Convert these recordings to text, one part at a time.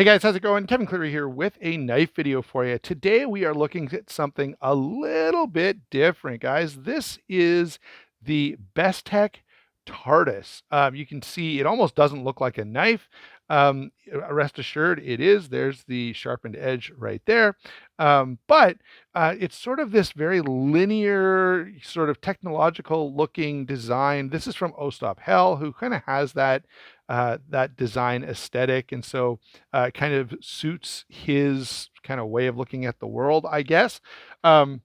Hey guys, how's it going? Kevin Cleary here with a knife video for you. Today we are looking at something a little bit different, guys. This is the Bestech Tardis. You can see it almost doesn't look like a knife. Rest assured, it is. There's the sharpened edge right there. But it's sort of this very linear, sort of technological looking design. This is from Ostap Hell, who kind of has that design aesthetic, and so it kind of suits his kind of way of looking at the world, I guess. Um,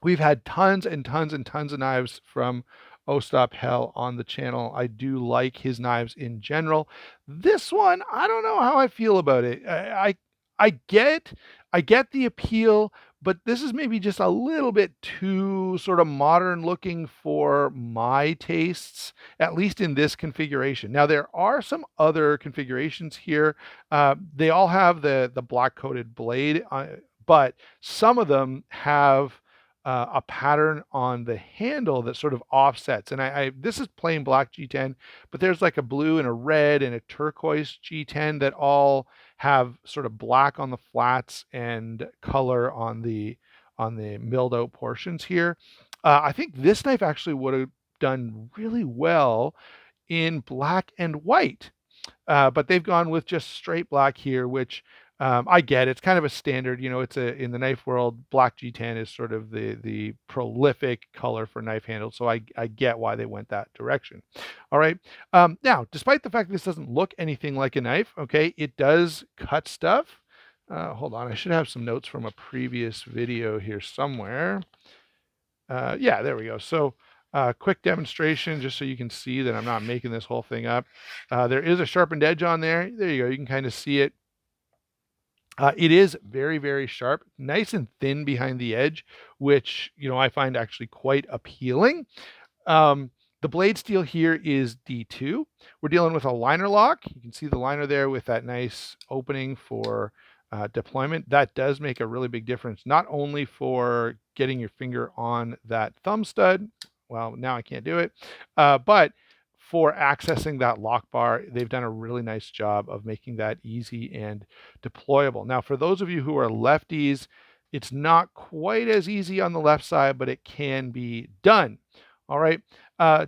we've had tons and tons and tons of knives from Ostap Hell on the channel. I do like his knives in general. This one, I don't know how I feel about it. I get the appeal, but this is maybe just a little bit too sort of modern looking for my tastes, at least in this configuration. Now there are some other configurations here. They all have the black coated blade, but some of them have a pattern on the handle that sort of offsets. And this is plain black G10, but there's like a blue and a red and a turquoise G10 that all have sort of black on the flats and color on the milled out portions here. I think this knife actually would have done really well in black and white. But they've gone with just straight black here, which I get. It's kind of a standard, it's in the knife world, black G10 is sort of the prolific color for knife handles. So I get why they went that direction. All right. Now, despite the fact that this doesn't look anything like a knife, okay, it does cut stuff. Hold on, I should have some notes from a previous video here somewhere. Yeah, there we go. So quick demonstration just so you can see that I'm not making this whole thing up. There is a sharpened edge on there. There you go. You can kind of see it. It is very, very sharp, nice and thin behind the edge, which, I find actually quite appealing. The blade steel here is D2. We're dealing with a liner lock. You can see the liner there with that nice opening for deployment. That does make a really big difference, not only for getting your finger on that thumb stud. Well, now I can't do it, but for accessing that lock bar. They've done a really nice job of making that easy and deployable. Now, for those of you who are lefties, it's not quite as easy on the left side, but it can be done. All right.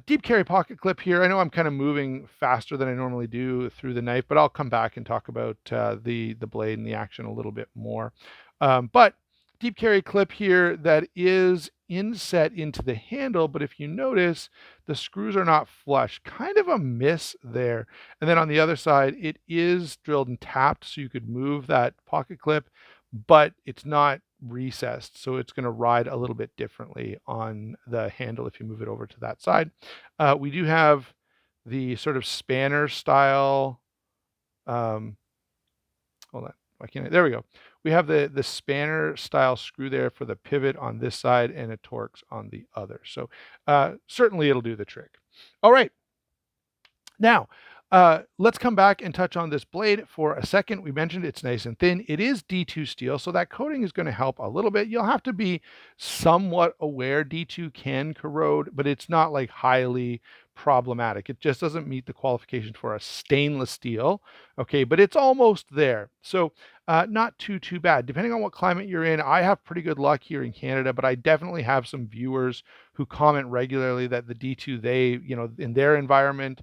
Deep carry pocket clip here. I know I'm kind of moving faster than I normally do through the knife, but I'll come back and talk about the blade and the action a little bit more. But deep carry clip here that is inset into the handle, but if you notice, the screws are not flush. Kind of a miss there. And then on the other side, it is drilled and tapped, so you could move that pocket clip, but it's not recessed, so it's going to ride a little bit differently on the handle if you move it over to that side. We do have the sort of spanner style. Hold on, why can't I? There we go. We have the spanner style screw there for the pivot on this side and a Torx on the other. So certainly it'll do the trick. All right. Now, let's come back and touch on this blade for a second. We mentioned it's nice and thin. It is D2 steel, so that coating is going to help a little bit. You'll have to be somewhat aware D2 can corrode, but it's not like highly problematic. It just doesn't meet the qualification for a stainless steel. Okay, but it's almost there. So not too bad. Depending on what climate you're in, I have pretty good luck here in Canada, but I definitely have some viewers who comment regularly that the D2, they, in their environment,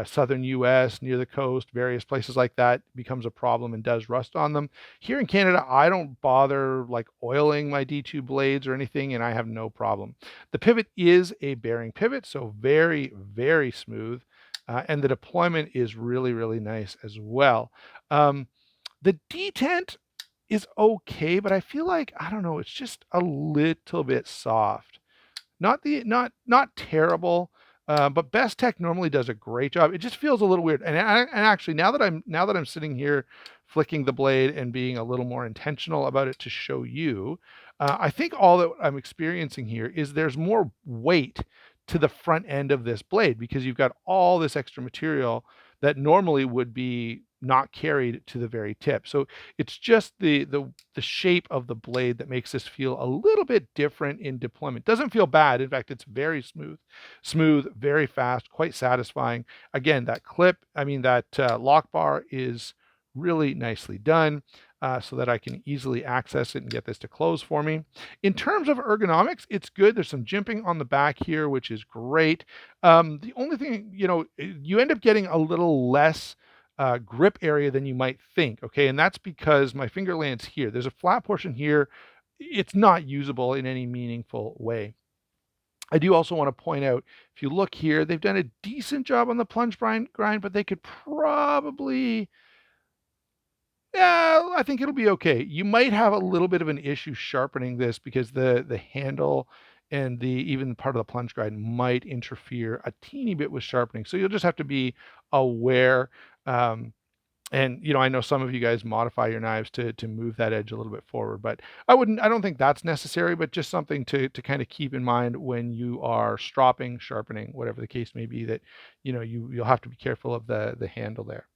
southern US, near the coast, various places like that, becomes a problem and does rust on them. Here in Canada, I don't bother like oiling my D2 blades or anything, and I have no problem. The pivot is a bearing pivot, so very, very smooth. And the deployment is really, really nice as well. The detent is okay, but I feel like, I don't know, it's just a little bit soft. Not terrible, but Bestech normally does a great job. It just feels a little weird. And actually, now that I'm sitting here flicking the blade and being a little more intentional about it to show you, I think all that I'm experiencing here is there's more weight to the front end of this blade because you've got all this extra material that normally would be not carried to the very tip. So it's just the shape of the blade that makes this feel a little bit different in deployment. Doesn't feel bad. In fact, it's very smooth, very fast, quite satisfying. Again, that clip, that lock bar is really nicely done, so that I can easily access it and get this to close for me. In terms of ergonomics, it's good. There's some jimping on the back here, which is great. The only thing, you end up getting a little less grip area than you might think. Okay. And that's because my finger lands here. There's a flat portion here. It's not usable in any meaningful way. I do also want to point out, if you look here, they've done a decent job on the plunge grind, but they could probably, yeah, I think it'll be okay. You might have a little bit of an issue sharpening this because the handle and the even part of the plunge guide might interfere a teeny bit with sharpening. So you'll just have to be aware. Um, and I know some of you guys modify your knives to move that edge a little bit forward, but I don't think that's necessary, but just something to kind of keep in mind when you are stropping, sharpening, whatever the case may be, that you'll have to be careful of the handle there.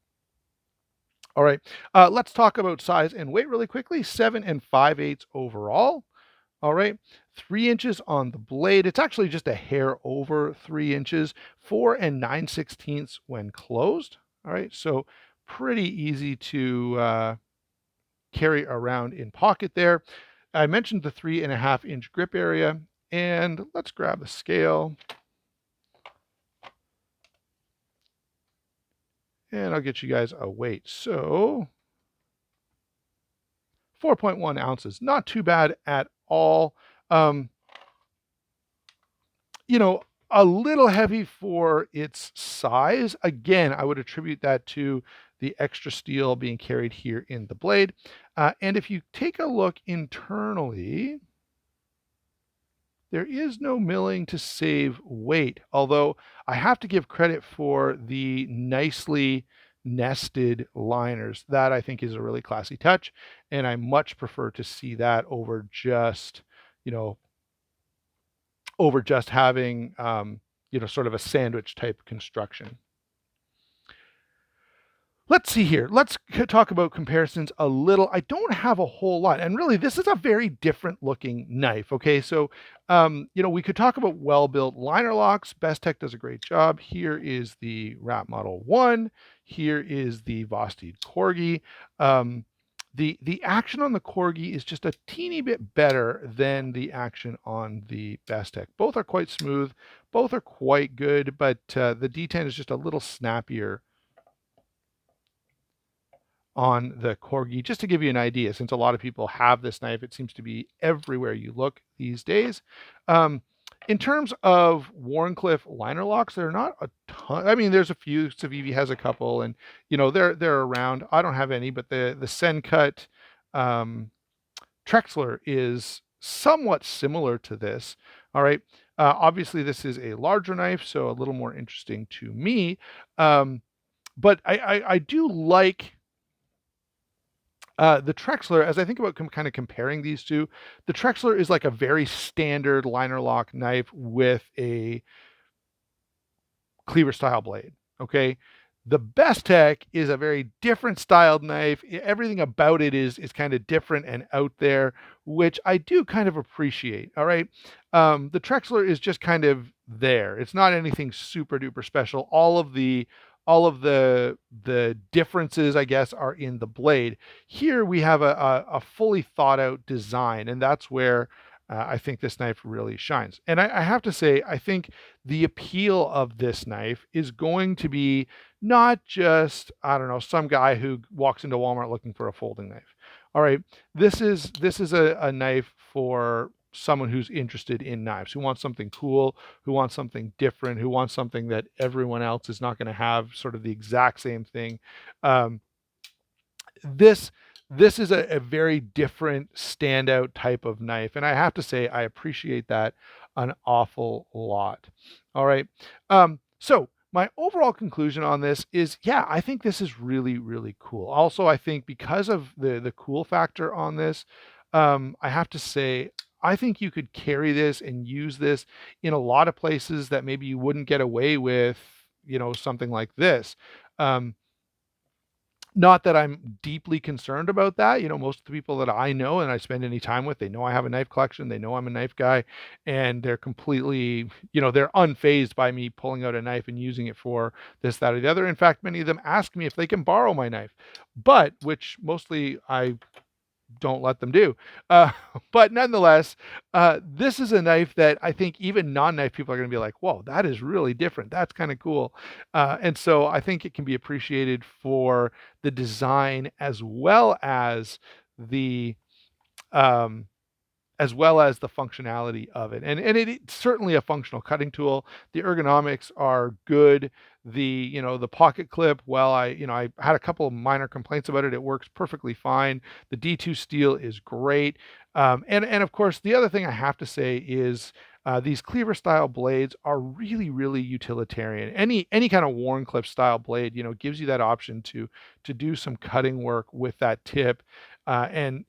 All right, let's talk about size and weight really quickly. 7 5/8 overall. All right, 3 inches on the blade. It's actually just a hair over 3 inches. 4 9/16 when closed. All right, so pretty easy to carry around in pocket there. I mentioned the 3.5 inch grip area, and let's grab the scale, and I'll get you guys a weight. So 4.1 ounces, not too bad at all. Um, you know, a little heavy for its size. Again, I would attribute that to the extra steel being carried here in the blade. And if you take a look internally, there is no milling to save weight, although I have to give credit for the nicely nested liners. That I think is a really classy touch, and I much prefer to see that you know, over just having, sort of a sandwich type construction. Let's see here. Let's talk about comparisons a little. I don't have a whole lot, and really, this is a very different looking knife. Okay, so we could talk about well-built liner locks. Bestech does a great job. Here is the Rat Model One. Here is the Vosteed Corgi. The action on the Corgi is just a teeny bit better than the action on the Bestech. Both are quite smooth. Both are quite good, but the D10 is just a little snappier on the Corgi. Just to give you an idea, since a lot of people have this knife, it seems to be everywhere you look these days. In terms of Wharncliffe liner locks, they're not a ton. I mean, there's a few. Civivi has a couple, and they're around. I don't have any, but the Sencut Trexler is somewhat similar to this. All right. Obviously, this is a larger knife, so a little more interesting to me. But I do like the Trexler, as I think about kind of comparing these two, the Trexler is like a very standard liner lock knife with a cleaver style blade. Okay. The Bestech is a very different styled knife. Everything about it is kind of different and out there, which I do kind of appreciate. All right. The Trexler is just kind of there. It's not anything super duper special. All of the differences, I guess, are in the blade. Here we have a fully thought out design, and that's where I think this knife really shines. And I have to say, I think the appeal of this knife is going to be not just, I don't know, some guy who walks into Walmart looking for a folding knife. All right, this is a knife for someone who's interested in knives, who wants something cool, who wants something different, who wants something that everyone else is not going to have, sort of the exact same thing. Um, this this is a very different standout type of knife, and I have to say I appreciate that an awful lot. All right. So my overall conclusion on this is, yeah, I think this is really, really cool. Also, I think because of the cool factor on this, I have to say I think you could carry this and use this in a lot of places that maybe you wouldn't get away with, something like this. Um, Not that I'm deeply concerned about that. Most of the people that I know and I spend any time with, they know I have a knife collection. They know I'm a knife guy, and they're completely, they're unfazed by me pulling out a knife and using it for this, that, or the other. In fact, many of them ask me if they can borrow my knife, but which mostly I don't let them do. Uh, but nonetheless, this is a knife that I think even non-knife people are going to be like, "Whoa, that is really different. That's kind of cool." And so I think it can be appreciated for the design the um, as well as the functionality of it. And it's certainly a functional cutting tool. The ergonomics are good. The pocket clip, well, I had a couple of minor complaints about it. It works perfectly fine. The D2 steel is great. And of course, the other thing I have to say is these cleaver style blades are really, really utilitarian. Any kind of worn clip style blade, gives you that option to do some cutting work with that tip. And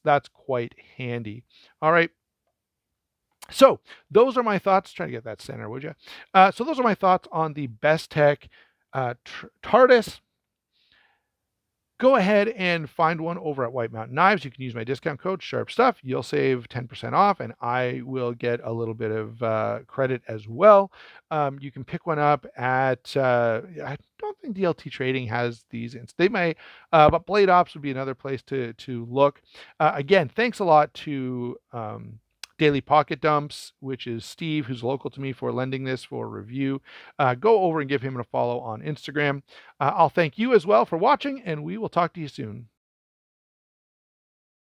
that's quite handy. All right. So those are my thoughts. Try to get that center, would you? So those are my thoughts on the Bestech TARDIS. Go ahead and find one over at White Mountain Knives. You can use my discount code Sharp Stuff. You'll save 10% off, and I will get a little bit of credit as well. You can pick one up at I don't think DLT Trading has these. They may, but Blade Ops would be another place to look. Again, thanks a lot to Daily Pocket Dumps, which is Steve, who's local to me, for lending this for review. Go over and give him a follow on Instagram. I'll thank you as well for watching, and we will talk to you soon.